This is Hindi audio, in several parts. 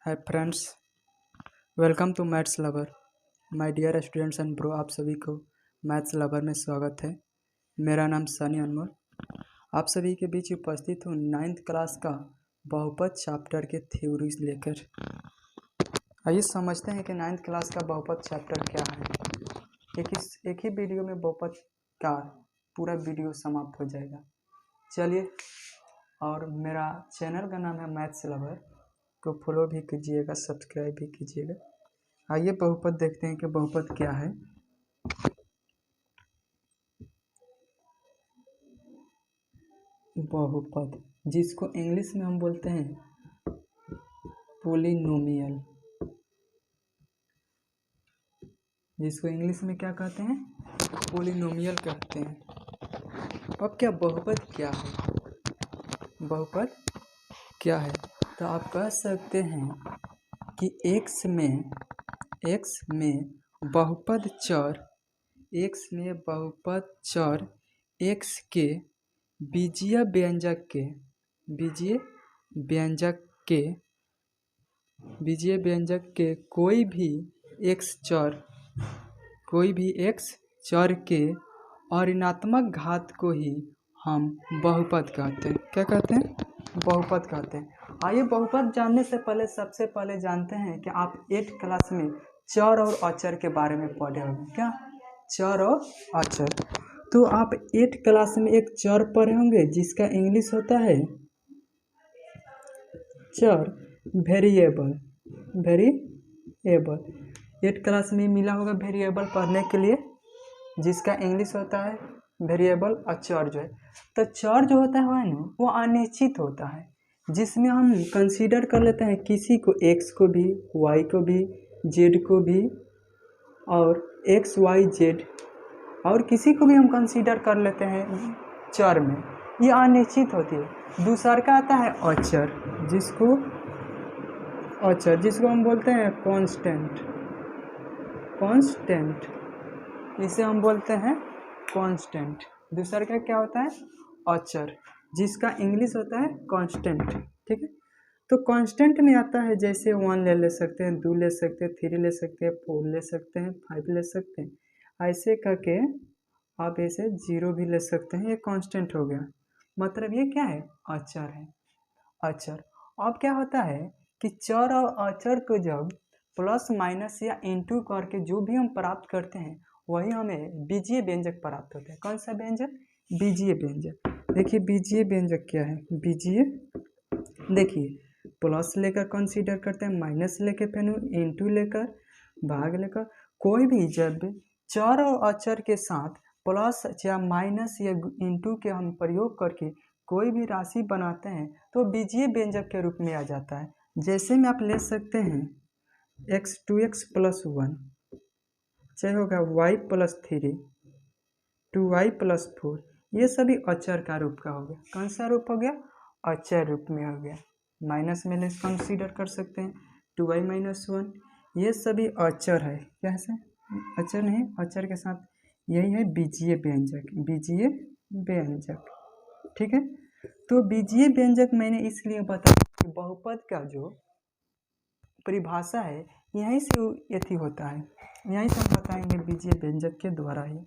Hi friends, welcome to maths lover. My dear students and bro, आप सभी को मैथ्स लवर में स्वागत है। मेरा नाम सनी अनमोल, आप सभी के बीच उपस्थित हूँ 9th क्लास का बहुपद चैप्टर के थ्योरीज लेकर। आइए समझते हैं कि 9th क्लास का बहुपद चैप्टर क्या है। एक ही वीडियो में बहुपद का पूरा वीडियो समाप्त हो जाएगा। चलिए, और मेरा चैनल का नाम है मैथ्स लवर, को फॉलो भी कीजिएगा, सब्सक्राइब भी कीजिएगा। आइए बहुपद देखते हैं कि बहुपद क्या है। बहुपद जिसको इंग्लिश में हम बोलते हैं पोलिनोमियल, जिसको इंग्लिश में क्या कहते हैं, पोलिनोमियल कहते हैं। अब क्या बहुपद क्या है, बहुपद क्या है, तो आप कह सकते हैं कि x में बहुपद चर x के बीजीय व्यंजक के कोई भी x चर के अऋणात्मक घात को ही हम बहुपद कहते हैं। क्या कहते हैं? बहुपद कहते हैं। आइए बहुपद जानने से पहले सबसे पहले जानते हैं कि आप 8th क्लास में चर और अचर के बारे में पढ़े होंगे। क्या? चर और अचर। तो आप 8th क्लास में एक चर पढ़े होंगे जिसका इंग्लिश होता है चर, वेरिएबल। 8th क्लास में मिला होगा वेरिएबल पढ़ने के लिए, जिसका इंग्लिश होता है वेरिएबल। और चर जो है, तो चर जो होता है ना, वो अनिश्चित होता है, जिसमें हम कंसीडर कर लेते हैं किसी को, x को भी, y को भी, z को भी, और x y z और किसी को भी हम कंसीडर कर लेते हैं चर में। ये अनिश्चित होती है। दूसरा का आता है अचर, जिसको हम बोलते हैं कांस्टेंट, इसे हम बोलते हैं कांस्टेंट। दूसरा का क्या होता है? अचर, जिसका इंग्लिश होता है कांस्टेंट। ठीक है, तो कांस्टेंट में आता है जैसे 1 ले सकते हैं, 2 ले सकते हैं, 3 ले सकते हैं, 4 ले सकते हैं, 5 ले सकते हैं। ऐसे करके आप ऐसे 0 भी ले सकते हैं। ये कांस्टेंट हो गया। मतलब ये क्या है? अचर है। अचर। अब क्या होता है कि चर और अचर को जब प्लस माइनस या इनटू करके जो भी हम प्राप्त करते हैं, वही हमें बीजीय व्यंजक प्राप्त होता है। कौन सा व्यंजक? बीजीय व्यंजक। देखिए बीजीय व्यंजक क्या है। बीजीय, देखिए प्लस लेकर कंसीडर करते हैं, माइनस लेकर, फिर इनटू लेकर, भाग लेकर। कोई भी जब चर और अचर के साथ प्लस या माइनस या इनटू के हम प्रयोग करके कोई भी राशि बनाते हैं तो बीजीय व्यंजक के रूप में आ जाता है। जैसे में आप ले सकते हैं x2x + 1, चाहे होगा y + 3, 2y + 4। ये सभी अचर का रूप का हो गया। कौन सा रूप हो गया? अचर रूप में हो गया। माइनस में ले कंसीडर कर सकते हैं 2y - 1। ये सभी अचर है। कैसे? अचर नहीं, अचर के साथ यही है बीजीय व्यंजक। ठीक है, तो बीजीय व्यंजक मैंने इसलिए बताया कि बहुपद का जो परिभाषा है यहीं से यथी होता है। यहीं से हम बताएंगे बीजीय व्यंजक के द्वारा ही।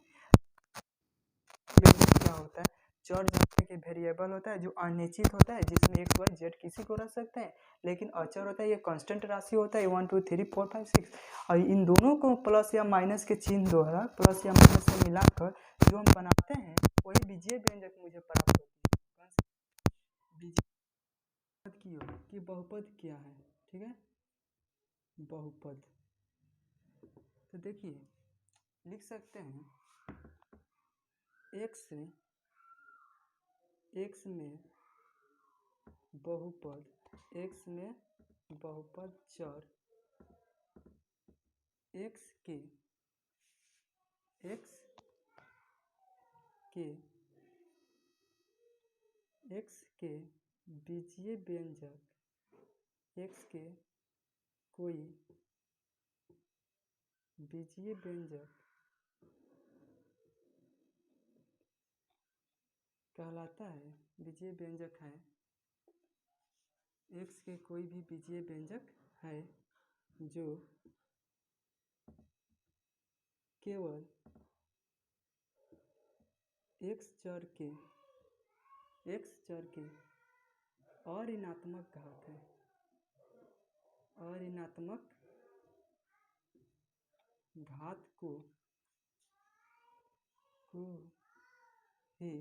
क्या होता है? चर जानते कि वेरिएबल होता है जो अनिश्चित होता है, जिसमें x y z किसी को रख सकते हैं, लेकिन अचर होता है ये कांस्टेंट राशि होता है 1 2 3 4 5 6। और इन दोनों को प्लस या माइनस के चिन्ह द्वारा, प्लस या माइनस से मिलाकर जो हम बनाते हैं वही बीजीय व्यंजक मुझे प्राप्त होती है। बीजीय कि बहुपद क्या है। ठीक है, बहुपद तो देखिए लिख सकते हैं x में बहुपद चर x के बीजीय व्यंजक, x के कोई बीजीय व्यंजक कहलाता है, बीजीय व्यंजक है। x के कोई भी बीजीय व्यंजक है जो केवल एक्स चर के अऋणात्मक घात है, अऋणात्मक घात को ही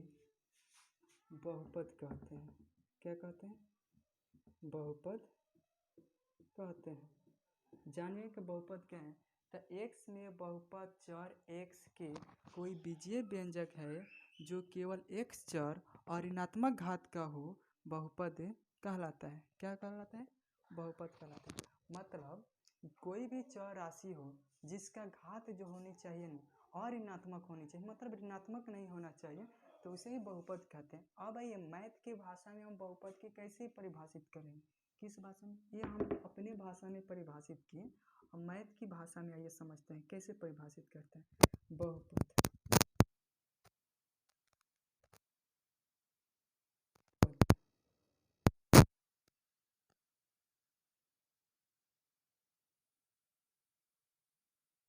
बहुपद कहते हैं। क्या कहते हैं? बहुपद कहते हैं। जानिए कि बहुपद क्या है। तो x में बहुपद चर x के कोई बीजीय व्यंजक है जो केवल x चर और ऋणात्मक घात का हो, बहुपद कहलाता है। क्या कहलाता है? बहुपद कहलाता है। मतलब कोई भी चर राशि हो जिसका घात जो होनी चाहिए ना और ऋणात्मक होनी चाहिए, मतलब ऋणात्मक नहीं होना चाहिए, तो उसे ही बहुपद कहते हैं। अब ये मैथ की भाषा में हम बहुपद की कैसे परिभाषित करेंगे? किस भाषा में? ये हम अपनी भाषा में परिभाषित किए। हम मैथ की भाषा में आइए समझते हैं कैसे परिभाषित करते हैं बहुपद।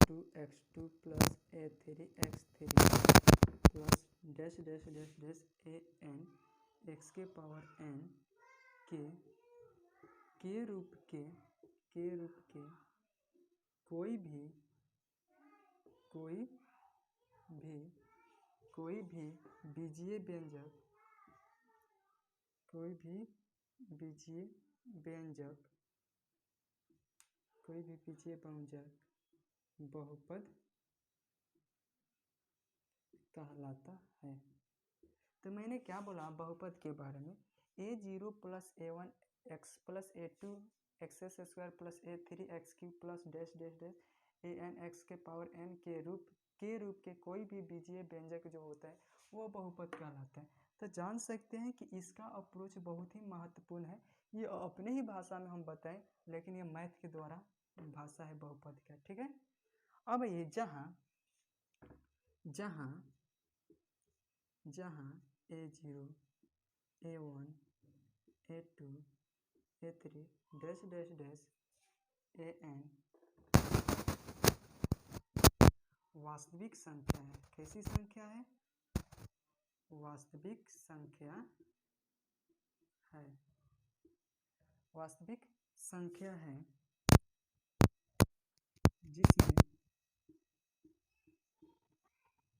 2x2 plus a3x3 plus dash dash dash dash an x के पावर n के रूप के कोई भी बीजीय व्यंजक, बहुपद कहलाता है। तो मैंने क्या बोला बहुपद के बारे में? a0 plus a1 x plus a2 x square plus a3 x cube plus dash dash dash an x के पावर n के रूप के कोई भी बीजीय व्यंजक जो होता है वो बहुपद कहलाता है। तो जान सकते हैं कि इसका अप्रोच बहुत ही महत्वपूर्ण है। ये अपने ही भाषा में हम बताएं, लेकिन ये मैथ के द्वारा भाषा है बहुपद का। ठीक है। अब ये जहाँ a0 a1 a2 a3 dash dash dash an वास्तविक संख्या है। कैसी संख्या है? वास्तविक संख्या है। वास्तविक संख्या है जिसमें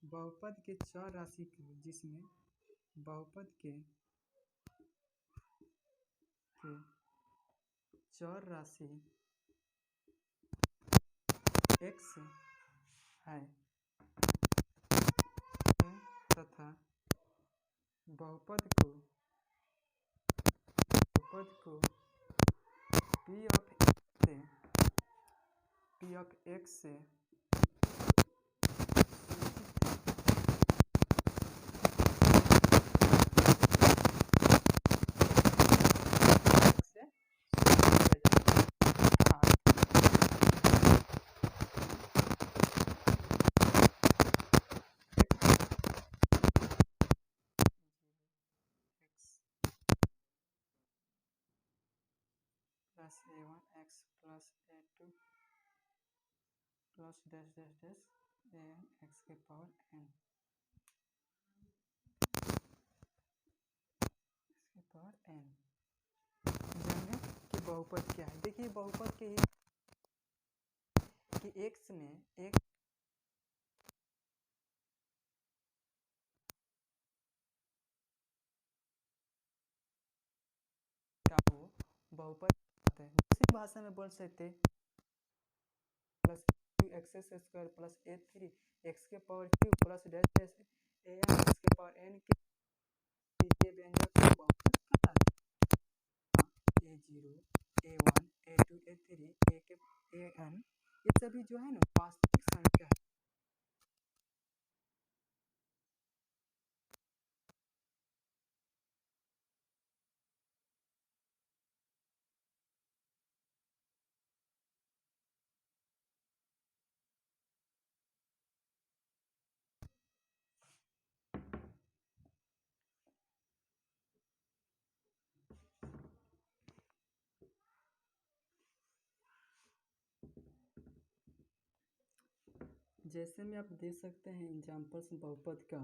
बहुपद के चर राशि को, जिसमें बहुपद के चर राशि x है तथा बहुपद को p of x से plus a1 x plus a2 plus dash dash dash an x के पावर n इसके पावर n। जानेंगे कि बहुपद क्या है। देखिए बहुपद के कि x में एक का हो बहुपद है। दूसरी भाषा में बोल सकते plus x square plus a3 x के power cube plus dash dash an x के पावर n के बीजीय व्यंजक को बहुपद कहलाता है। a0 a1 a2 a3 an ये सभी जो है ना वास्तविक संख्या है। जैसे में आप दे सकते हैं एग्जाम्पल्स बहुपद का,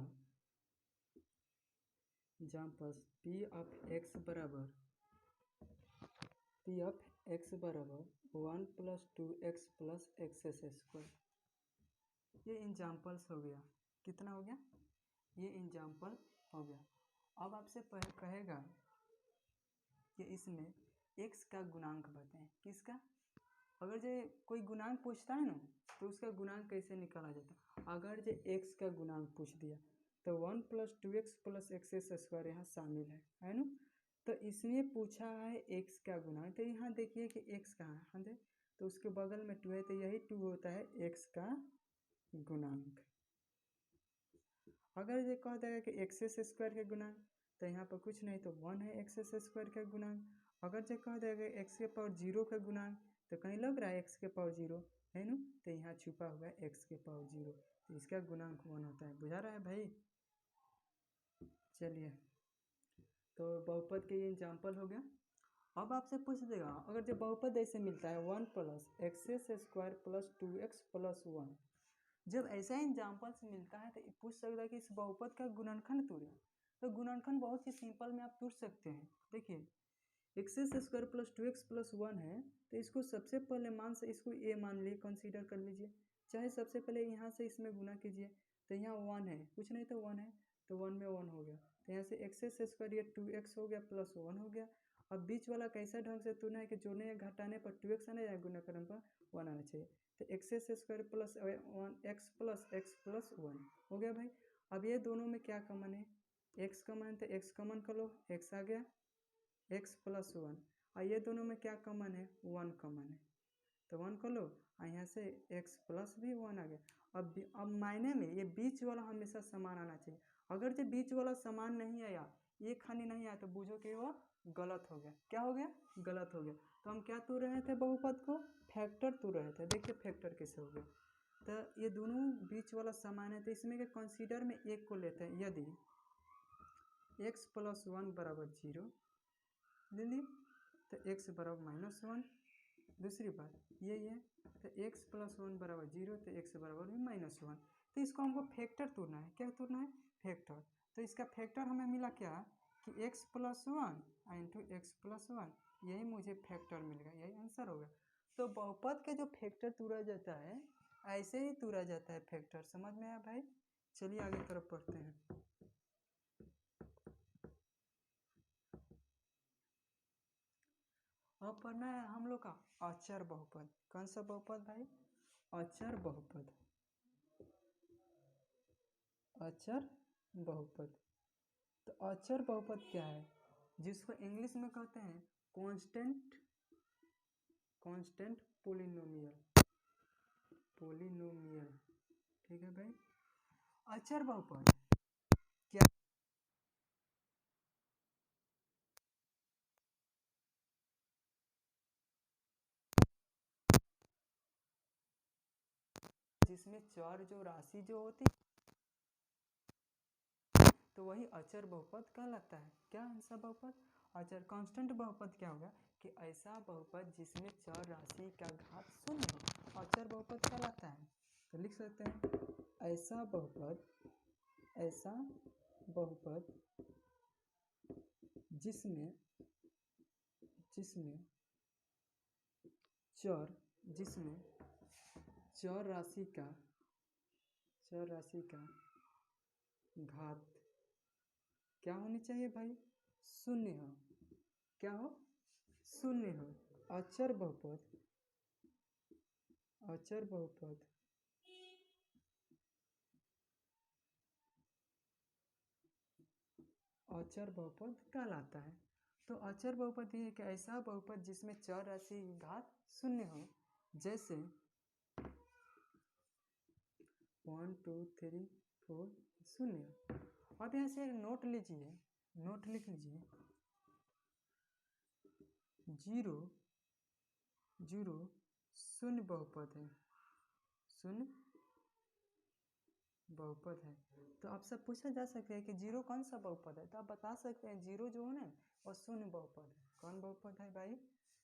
एग्जाम्पल्स पी ऑफ एक्स बराबर 1 + 2x + x²। ये एग्जाम्पल्स हो गया। कितना हो गया? ये एग्जाम्पल हो गया। अब आपसे कहेगा कि इसमें x का गुणांक बताएं। किसका? अगर जो कोई गुणांक पूछता है ना तो उसका गुणांक कैसे निकाला जाता है। अगर जो x का गुणांक पूछ दिया तो 1 + 2x + x² यहाँ शामिल है ना। तो इसमें पूछा है x का गुणांक, तो यहाँ देखिए कि x कहाँ है, तो उसके बगल में 2 है, तो यही 2 होता है x का गुणांक। अगर ये कह देगा कि x² का गुणांक, तो यहाँ पर कुछ नहीं, तो 1 है x² का गुणांक। अगर जो कह देगा x⁻0 का गुणांक, तो कहीं लग रहा है x⁻0 है ना, तो यहाँ छुपा हुआ है x⁻0, तो इसका गुणांक 1 होता है। बुझा रहा है भाई? चलिए, तो बहुपद के ये एग्जाम्पल हो गया। अब आपसे पूछ देगा अगर जो बहुपद ऐसे मिलता है 1 + x² + 2x + 1, जब ऐसा एग्जाम्पल्स मिलता है तो पूछ सकता है कि इस बहुपद का गुणनखंड तोड़े। तो गुणनखंड बहुत ही सिंपल में आप तोड़ सकते हैं। देखिए x² + 2x + 1 है, तो इसको सबसे पहले मान से इसको a मान लिए, कंसीडर कर लीजिए। चाहे सबसे पहले यहाँ से इसमें गुना कीजिए, तो यहाँ 1 है, कुछ नहीं तो 1 है, तो 1 में 1 हो गया, तो यहाँ से x² ये 2x हो गया + 1 हो गया। अब बीच वाला कैसा ढंग से तोड़ना है कि जोड़ने या घटाने पर 2x आना या गुना करने पर 1 आना चाहिए। तो x² + 1 x + x + 1 हो गया भाई। अब ये दोनों में क्या कॉमन है? x कॉमन है, तो x कॉमन कर लो, x आ गया, x + 1। और ये दोनों में क्या कॉमन है? 1 कॉमन है, तो 1 कर लो, और यहाँ से x + भी 1 आ गया। अब मायने में ये बीच वाला हमेशा समान आना चाहिए। अगर जो बीच वाला समान नहीं आया, एक खानी नहीं आया, तो बूझो कि वो गलत हो गया। क्या हो गया? गलत हो गया। तो हम क्या तोड़ रहे थे बहुपद को? फैक्टर तोड़ रहे थे। देखिए फैक्टर कैसे हो गया। तो ये दोनों बीच वाला समान है, तो इसमें के कंसीडर में एक को लेते हैं। यदि x + 1 = 0 ले लिए, तो x = -1। दूसरी बात ये है, तो x + 1 = 0, तो x = -1। तो इसको हमको फैक्टर तोड़ना है। क्या तोड़ना है? फैक्टर। तो इसका फैक्टर हमें मिला क्या कि x + 1 × x + 1, यही मुझे फैक्टर मिल गया, यही आंसर होगा। तो बहुपद के जो फैक्टर तोड़ा जाता है ऐसे ही तोड़ा जाता है फैक्टर। समझ में आया भाई? चलिए आगे तरफ पढ़ते हैं। अब पढ़ना है हम लोग का अचर बहुपद। कौन सा बहुपद भाई? अचर बहुपद। अचर बहुपद। तो अचर बहुपद क्या है? जिसको इंग्लिश में कहते हैं कांस्टेंट पोलिनोमियल। ठीक है भाई। अचर बहुपद क्या? जिसमें चर जो राशि जो होती तो वही अचर बहुपद कहलाता है। क्या ऐसा बहुपद? अचर कांस्टेंट बहुपद क्या होगा कि ऐसा बहुपद जिसमें चर राशि का घात 0 हो, अचर बहुपद कहलाता है। तो लिख सकते हैं ऐसा बहुपद जिसमें चर राशि का घात क्या होनी चाहिए भाई? 0 हो। क्या हो? 0 हो। अचर बहुपद कहलाता है। तो अचर बहुपद ये है कि ऐसा बहुपद जिसमें चर राशि की घात 0 हो। जैसे 1 2 3 4 0। अब यहाँ से नोट लिख लीजिए 0 0 शून्य बहुपद है। तो आपसे पूछा जा सकता है कि 0 कौन सा बहुपद है, तो आप बता सकते हैं 0 जो है ना वो शून्य बहुपद है। कौन बहुपद है भाई?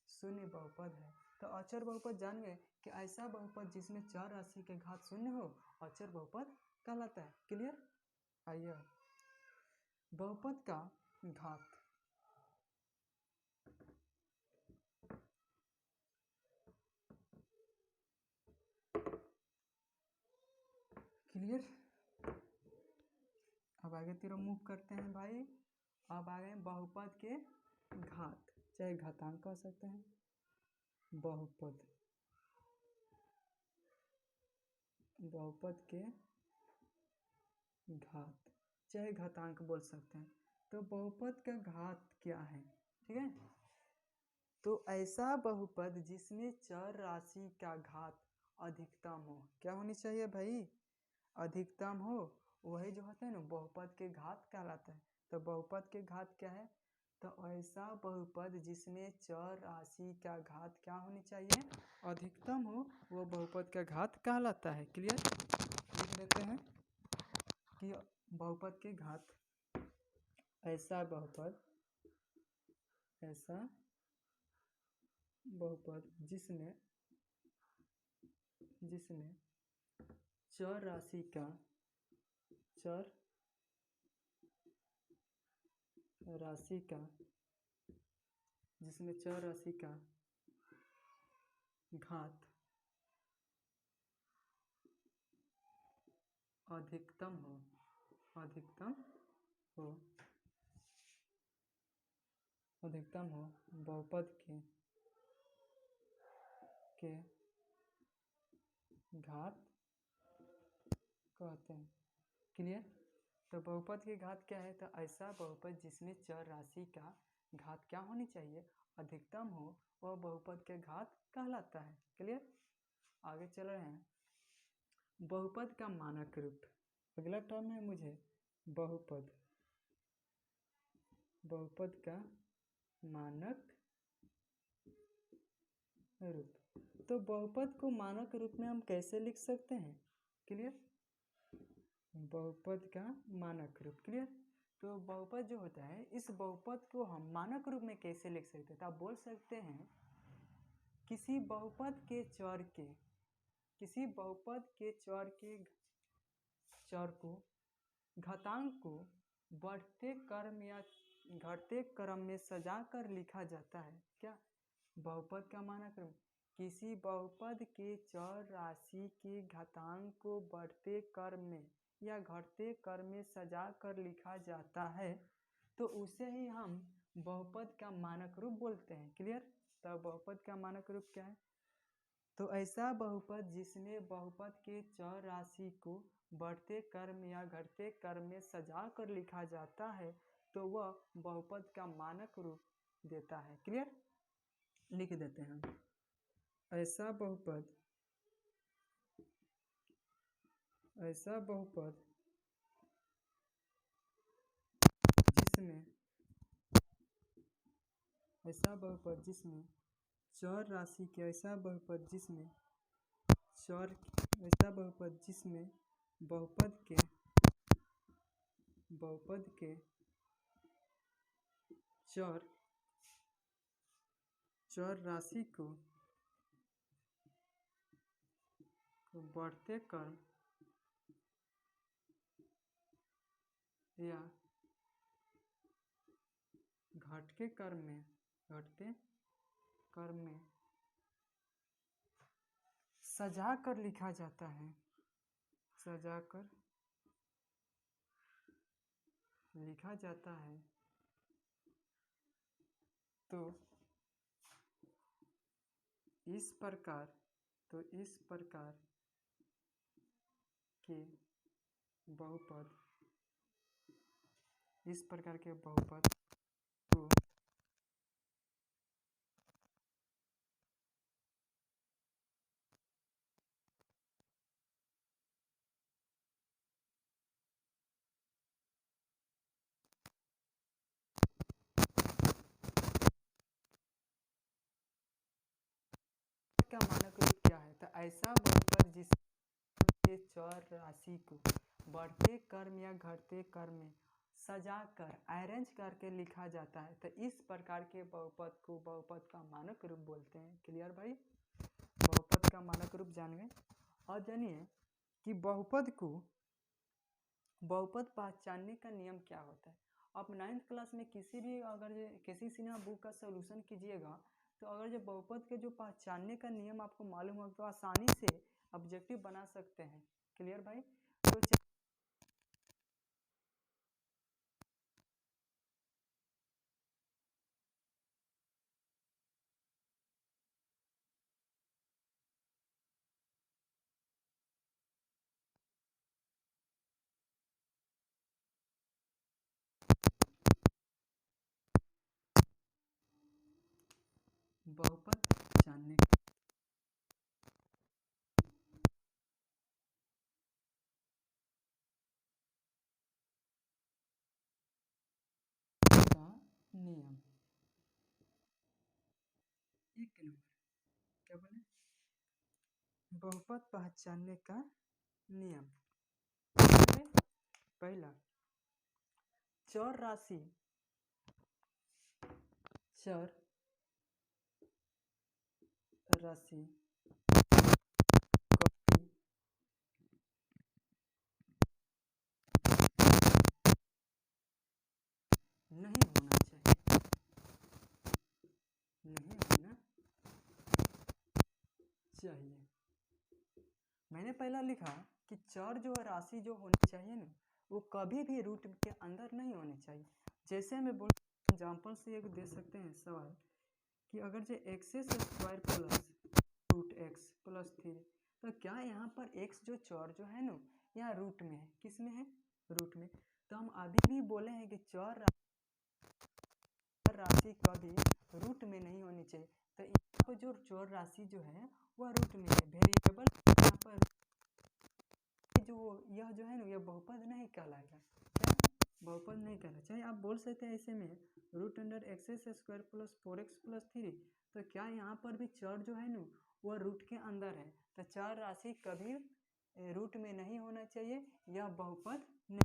शून्य बहुपद है। तो अचर बहुपद जान गए कि ऐसा बहुपद जिसमें चर राशि के घात 0 हो अचर बहुपद कहलाता है। क्लियर? आइए, बहुपद का घात। क्लियर? अब आगे तरफ मूव करते हैं भाई। अब आ गए बहुपद के घात, चाहे घातांक कह सकते हैं। बहुपद, बहुपद के घात चाहे घातांक बोल सकते हैं। तो बहुपद का घात क्या है? ठीक है, तो ऐसा बहुपद जिसमें चर राशि का घात अधिकतम हो। क्या होनी चाहिए भाई? अधिकतम हो। वही जो होता है ना बहुपद के घात कहलाता है। तो बहुपद के घात क्या है? तो ऐसा बहुपद जिसमें चर राशि का घात क्या होनी चाहिए? अधिकतम हो, वो बहुपद का घात कहलाता है। क्लियर? लिख लेते हैं कि बहुपद के घात, ऐसा बहुपद, ऐसा बहुपद जिसमें चर राशि का, चर राशि का, जिसमें चर राशि का घात अधिकतम हो, अधिकतम हो, अधिकतम हो, बहुपद के घात कहते हैं। क्लियर? तो बहुपद के घात क्या है? तो ऐसा बहुपद जिसमें चर राशि का घात क्या होनी चाहिए? अधिकतम हो, वह बहुपद के घात कहलाता है। क्लियर? आगे चल रहे हैं। बहुपद का मानक रूप, अगला टर्म है मुझे बहुपद, बहुपद का मानक रूप। तो बहुपद को मानक रूप में हम कैसे लिख सकते हैं? क्लियर? बहुपद का मानक रूप। क्लियर? तो बहुपद जो होता है, इस बहुपद को हम मानक रूप में कैसे लिख सकते हैं? तो आप बोल सकते हैं किसी बहुपद के चर के, किसी बहुपद के चर को, घातांक को बढ़ते क्रम या घटते क्रम में सजा कर लिखा जाता है। क्या? बहुपद का मानक रूप, किसी बहुपद के चर राशि के घातांक को बढ़ते क्रम में या घटते क्रम में सजा कर लिखा जाता है, तो उसे ही हम बहुपद का मानक रूप बोलते हैं। क्लियर? तो बहुपद का मानक रूप क्या है? तो ऐसा बहुपद जिसमें बहुपद के चर राशि को बढ़ते क्रम या घटते क्रम में सजा कर लिखा जाता है, तो वह बहुपद का मानक रूप देता है। क्लियर? लिख देते हैं। ऐसा बहुपद, ऐसा बहुपद जिसमें, ऐसा बहुपद जिसमें चर राशि के, ऐसा बहुपद जिसमें चर, ऐसा बहुपद जिसमें बहुपद के, बहुपद के चर, चर राशि को बढ़ते क्रम या घटके क्रम में, घटते क्रम में सजा कर लिखा जाता है, सजा कर लिखा जाता है, तो इस प्रकार, तो इस प्रकार के बहुपद, इस प्रकार के बहुपद को का मानक रूप क्या है? तो ऐसा बहुपद जिसके चर राशि को बढ़ते क्रम या घटते क्रम में सजा कर, अरेंज करके लिखा जाता है, तो इस प्रकार के बहुपद को बहुपद का मानक रूप बोलते हैं। क्लियर भाई? बहुपद का मानक रूप जान गए। और जानिए कि बहुपद पहचानने का नियम क्या होता है। आप 9th क्लास में किसी भी अगर किसी सिन्हा बुक का सोल्यूशन कीजिएगा तो अगर जो बहुपद के जो पहचानने का नियम आपको मालूम हो तो आसानी से ऑब्जेक्टिव बना सकते हैं। क्लियर भाई। तो बहुपद जानने का नियम, एक नंबर क्या बोले, बहुपद पहचानने का नियम। पहला, चर राशि कभी नहीं होना चाहिए, नहीं होना चाहिए। मैंने पहला लिखा कि चर जो राशि जो होनी चाहिए ना वो कभी भी रूट के अंदर नहीं होनी चाहिए। जैसे मैं बोल एग्जाम्पल से एक दे सकते हैं सवाल कि अगर जो x² plus root x plus 3 तो क्या यहाँ पर x जो चर जो है ना यहाँ रूट में है, किस में है, रूट में। तो हम अभी भी बोले हैं कि चर राशि कभी रूट में नहीं होनी चाहिए। तो यहाँ पर जो चर राशि जो है वह रूट में है, वेरिएबल यहाँ पर जो यह जो है ना यह बहुपद नहीं कहलाएगा। क्या बहुपद नहीं कहलाएगा। चाहे आप बोल सकते हैं ऐसे में √(x² प्लस 4x प्लस 3। तो क्या यहाँ पर भी चर जो है ना वह रूट के अंदर है। तो चर राशि कभी रूट में नहीं होना चाहिए, यह बहुपद नहीं।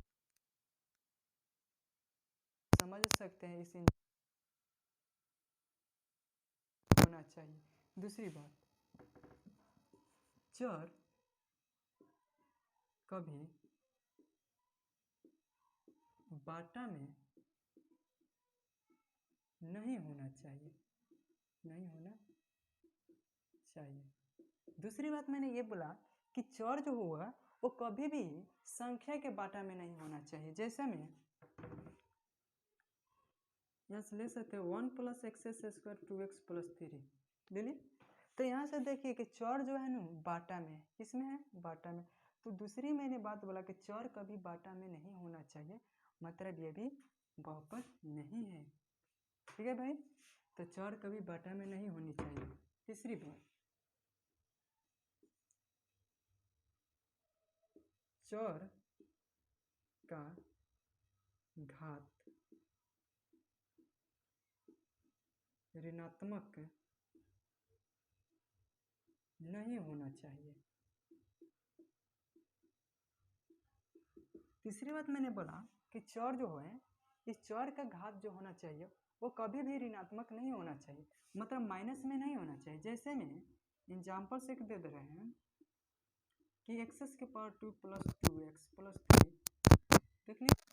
समझ सकते हैं इसे होना चाहिए। दूसरी बात, चर कभी बाटा में नहीं होना चाहिए, नहीं होना चाहिए। दूसरी बात मैंने ये बोला कि चर जो होगा वो कभी भी संख्या के बाटा में नहीं होना चाहिए। जैसे में यहाँ से ले सकते हैं 1 + x² 2x + 3 ले ली। तो यहाँ से देखिए कि चर जो है ना बाटा में, किसमें है, बाटा में। तो दूसरी मैंने बात बोला कि चर कभी बाटा में नहीं होना चाहिए, मतलब ये भी बहुपद नहीं है। ठीक है भाई। तो चर कभी बाटा में नहीं होनी चाहिए। तीसरी बात, चर का घात ऋणात्मक नहीं होना चाहिए। तीसरी बात मैंने बोला कि चर जो है इस चर का घात जो होना चाहिए वो कभी भी ऋणात्मक नहीं होना चाहिए, मतलब माइनस में नहीं होना चाहिए। जैसे में एग्जाम्पल से दे रहे हैं कि x² 2 + 2x + 3 देख लीजिए।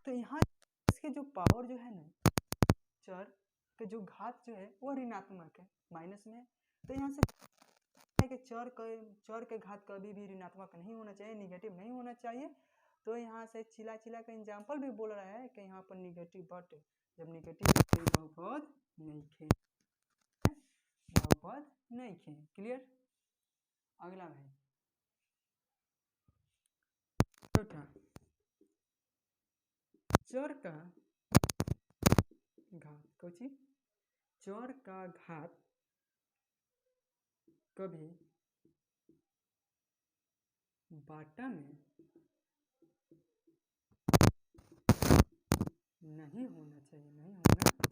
तो यहाँ इसके जो पावर जो है ना चर के जो घात जो है वो ऋणात्मक है, माइनस में। तो यहाँ से कि चर के घात कभी भी ऋणात्मक नहीं होना चाहिए, निगेटिव नहीं होना चाहिए। तो यहाँ से चिला का एग्जाम्पल भी बोल रहा है कि यहाँ पर निगेटिव, बट जब निगेटिव बहुपद नहीं खे, बहुपद नहीं खे। क्लियर। अगला भाई, चौथा, चर का घात, कुछ चर का घात कभी बाटा में नहीं होना चाहिए, नहीं होना चाहिए।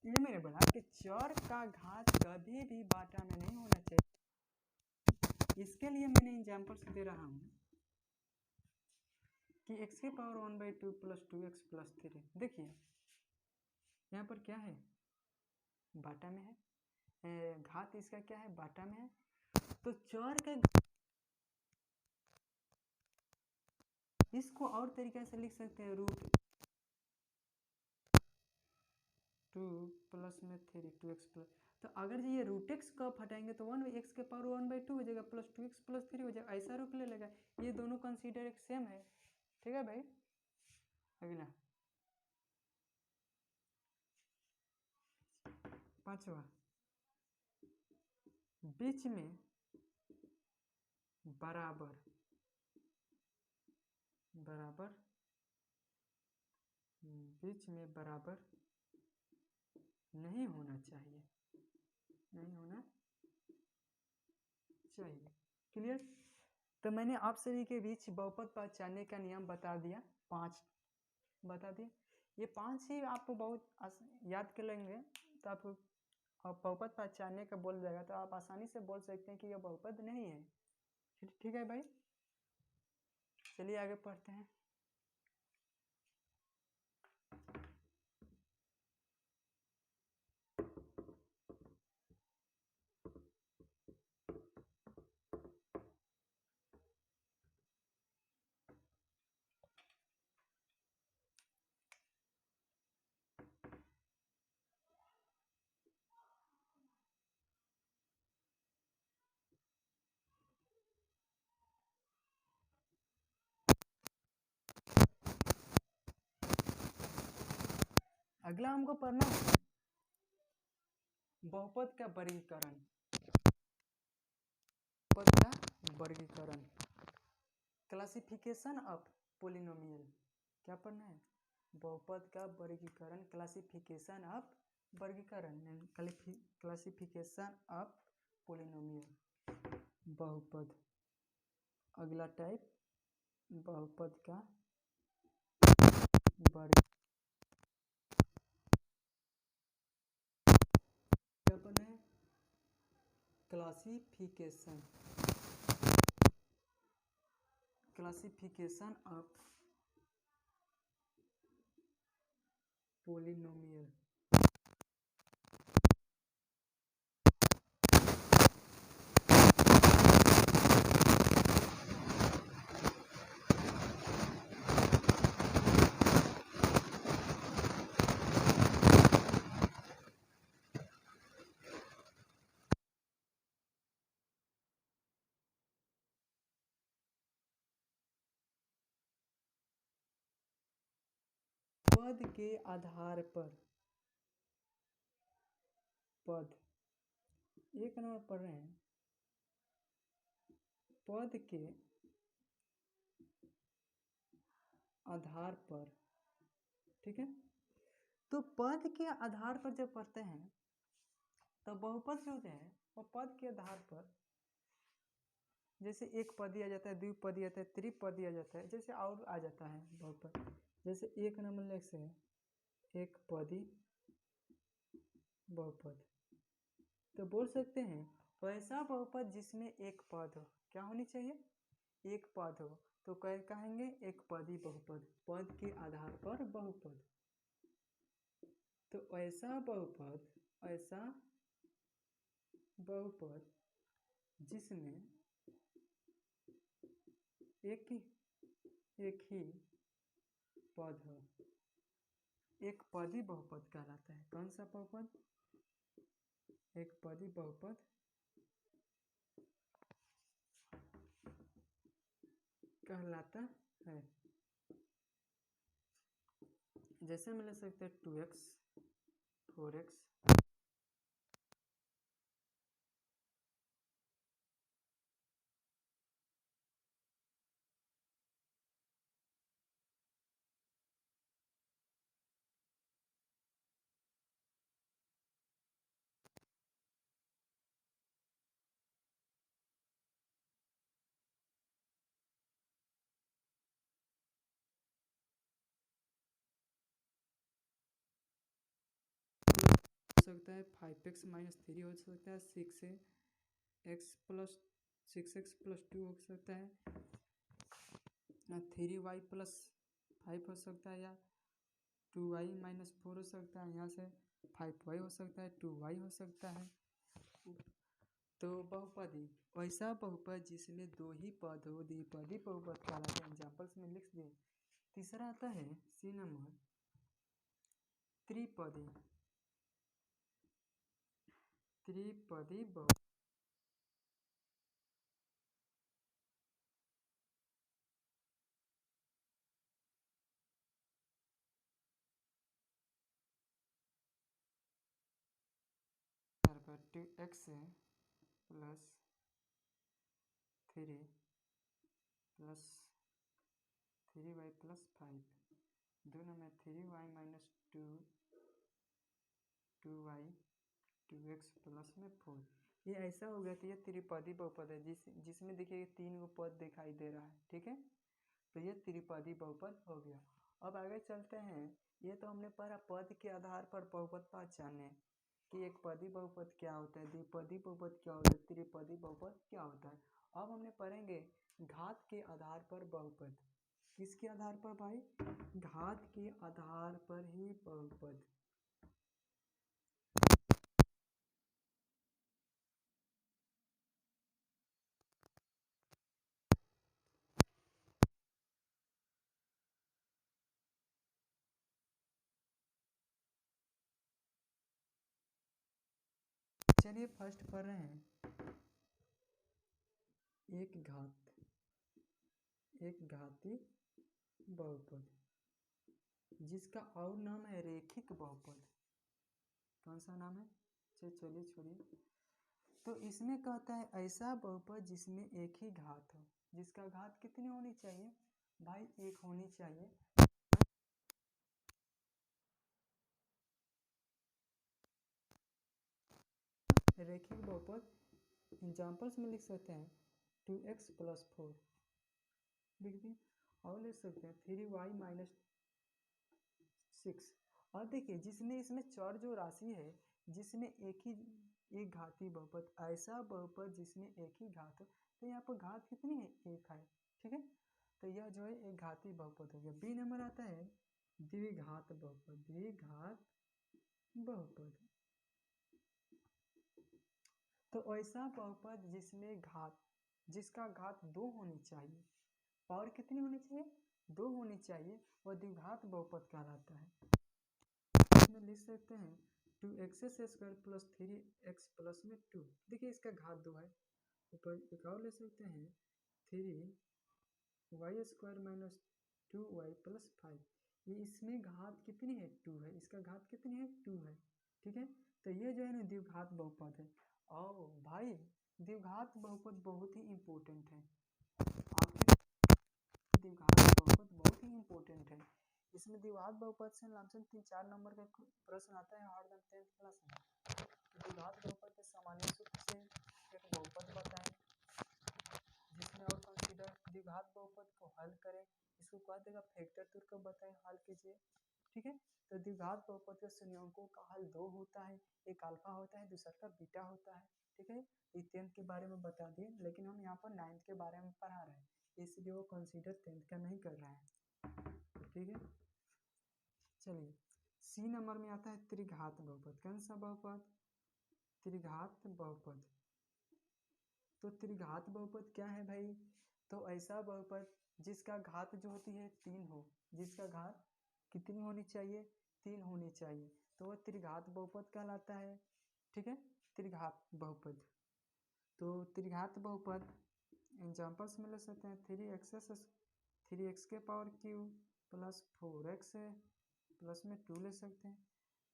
ये मैंने बोला कि चर का घात कभी भी बाटा में नहीं होना चाहिए। इसके लिए मैंने एग्जाम्पल्स दे रहा हूँ कि x² 1/2 + 2x + 3। देखिए यहाँ पर क्या है, बाटा में है। घात इसका क्या है, बाटा में है। तो चर का इसको और तरीके से लिख सकते हैं, रूट 2 प्लस में 3 2x प्लस। तो अगर ये रूट एक्स कब हटाएंगे तो 1/x के पावर 1/2 हो जाएगा, प्लस 2x प्लस 3 हो जाएगा, ऐसा रूप ले लेगा। ये दोनों कंसीडर एक सेम है, ठीक है भाई। अगला 5वां, बीच में बराबर बराबर बीच में बराबर नहीं होना चाहिए, नहीं होना चाहिए। क्लियर। तो मैंने आप सभी के बीच बहुपद पहचानने का नियम बता दिया, 5 बता दिए। ये 5 ही आपको बहुत याद कर लेंगे तो आप बहुपद पहचानने का बोल जाएगा तो आप आसानी से बोल सकते हैं कि यह बहुपद नहीं है। ठीक है भाई, चलिए आगे पढ़ते हैं। अगला हमको पढ़ना है बहुपद का वर्गीकरण, बहुपद का वर्गीकरण, क्लासिफिकेशन ऑफ पोलिनोमियल। क्या पढ़ना है, बहुपद का वर्गीकरण, क्लासिफिकेशन ऑफ वर्गीकरण, क्लासिफिकेशन ऑफ पोलिनोमियल, बहुपद। अगला टाइप बहुपद का वर्ग, क्या पढ़ना है, क्लासिफिकेशन, क्लासिफिकेशन ऑफ पोलिनोमियल। पद के आधार पर, पद 1 नंबर पढ़ रहे हैं, पद के आधार पर, ठीक है। तो पद के आधार पर जब पढ़ते हैं तो बहुपद जो होते हैं वो पद के आधार पर, जैसे एक पदी आ जाता है, द्विपदी आता है, त्रिपदी आ जाता है, जैसे और आ जाता है बहुपद। जैसे 1 नंबर लेख से एक पदी बहुपद, तो बोल सकते हैं वैसा बहुपद जिसमें एक पद हो, क्या होनी चाहिए, एक पद हो, तो कहेंगे एक पदी बहुपद, पद के आधार पर बहुपद। तो ऐसा बहुपद, ऐसा बहुपद जिसमें एक ही पद हो, एक पदी बहुपद कहलाता है। कौन सा बहुपद, एक पदी बहुपद कहलाता है। जैसे हम ले सकते हैं 2x 4x, हो सकता है 5x माइनस 3 हो सकता है, 6x प्लस 2 हो सकता है, 3y प्लस 5 हो सकता है, या 2y माइनस 4 हो सकता है, यहाँ से 5y हो सकता है, 2y हो सकता है, तो बहुपदी, वैसा बहुपद जिसमें दो ही पद हो, द्विपदी बहुपद कहलाता है। एग्जाम्पल्स में लिख दिए। तीसरा आता है सी नंबर, त्रिपदी। त्रिपदी बहुपद पर 2x plus 3 plus 3y plus 5, दोनों में 3y minus 2y 2x plus में 4। ये ऐसा हो गया कि ये त्रिपदी बहुपद है जिसमें देखिए 3 गो पद दिखाई दे रहा है। ठीक है, तो ये त्रिपदी बहुपद हो गया। अब आगे चलते हैं। ये तो हमने पढ़ा पद के आधार पर बहुपद पहचाने कि एक पदी बहुपद क्या होता है, द्विपदी बहुपद क्या होता है, त्रिपदी बहुपद क्या होता है। अब हमने पढ़ेंगे घात के आधार पर बहुपद। किसके आधार पर भाई? घात के आधार पर ही बहुपद। चलिए फर्स्ट पढ़ रहे हैं, एक घाती बहुपद जिसका और नाम है रेखिक बहुपद। कौन सा नाम है? चलिए छोड़िए। तो इसमें कहता है ऐसा बहुपद जिसमें एक ही घात हो, जिसका घात कितनी होनी चाहिए भाई? एक होनी चाहिए। रेखिक बहुपद एग्जाम्पल्स में लिख सकते हैं 2x प्लस 4 लिख दिए, और लिख सकते हैं 3y माइनस 6। और देखिए जिसमें इसमें चर जो राशि है, जिसमें एक घाती बहुपद, ऐसा बहुपद जिसमें एक ही घात हो, तो यहाँ पर घात कितनी है? एक है। ठीक है, तो यह जो है एक घाती बहुपद हो गया। बी नंबर आता है द्विघात बहुपद। द्विघात बहुपद तो ऐसा बहुपद जिसका घात 2 होनी चाहिए। पावर कितनी होनी चाहिए? 2 होनी चाहिए, वह द्विघात बहुपद कहलाता है। इसमें लिख सकते हैं 2x² प्लस 3x प्लस में 2। देखिए इसका घात 2 है। ऊपर एक और ले सकते हैं 3y² माइनस 2y प्लस 5। ये इसमें घात कितनी है? 2 है। इसका घात कितनी है? 2 है। ठीक है, तो ये जो है ना द्विघात बहुपद है। और भाई द्विघात बहुपद बहुत ही इम्पोर्टेंट है। आपके द्विघात बहुपद बहुत ही इम्पोर्टेंट है। इसमें द्विघात बहुपद से लमसम 3-4 नंबर का प्रश्न आता है हर दिन 10th क्लास में। द्विघात बहुपद के सामान्य सूत्र से एक बहुपद बताएं जिसमें और कंसीडर द्विघात बहुपद को हल करें। इसको कह देगा फैक्टर तुर को बताएं, हल कीजिए। ठीक है, तो द्विघात बहुपद के संयुग्मों का हल 2 होता है, एक अल्फा होता है, दूसरा का बीटा होता है। ठीक है, ये 10th के बारे में बता दिए, लेकिन हम यहाँ पर 9th के बारे में पढ़ा रहे हैं, इसलिए वो कंसीडर 10th का नहीं कर रहा है। ठीक है, चलिए सी नंबर में आता है त्रिघात बहुपद। कौन सा बहुपद? त्रिघात बहुपद। तो त्रिघात बहुपद क्या है भाई? तो ऐसा बहुपद जिसका घात जो होती है 3 हो, जिसका घात कितनी होनी चाहिए? 3 होनी चाहिए, तो वह त्रिघात बहुपद कहलाता है। ठीक है, त्रिघात बहुपद। तो त्रिघात बहुपद एग्जाम्पल्स में ले सकते हैं 3x के power Q plus 4x plus में 2 ले सकते हैं।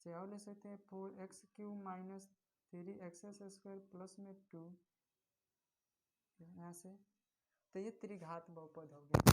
चाहे और ले सकते हैं 4x³ माइनस 3x² प्लस में 2 यहाँ से। तो ये त्रिघात बहुपद हो गया।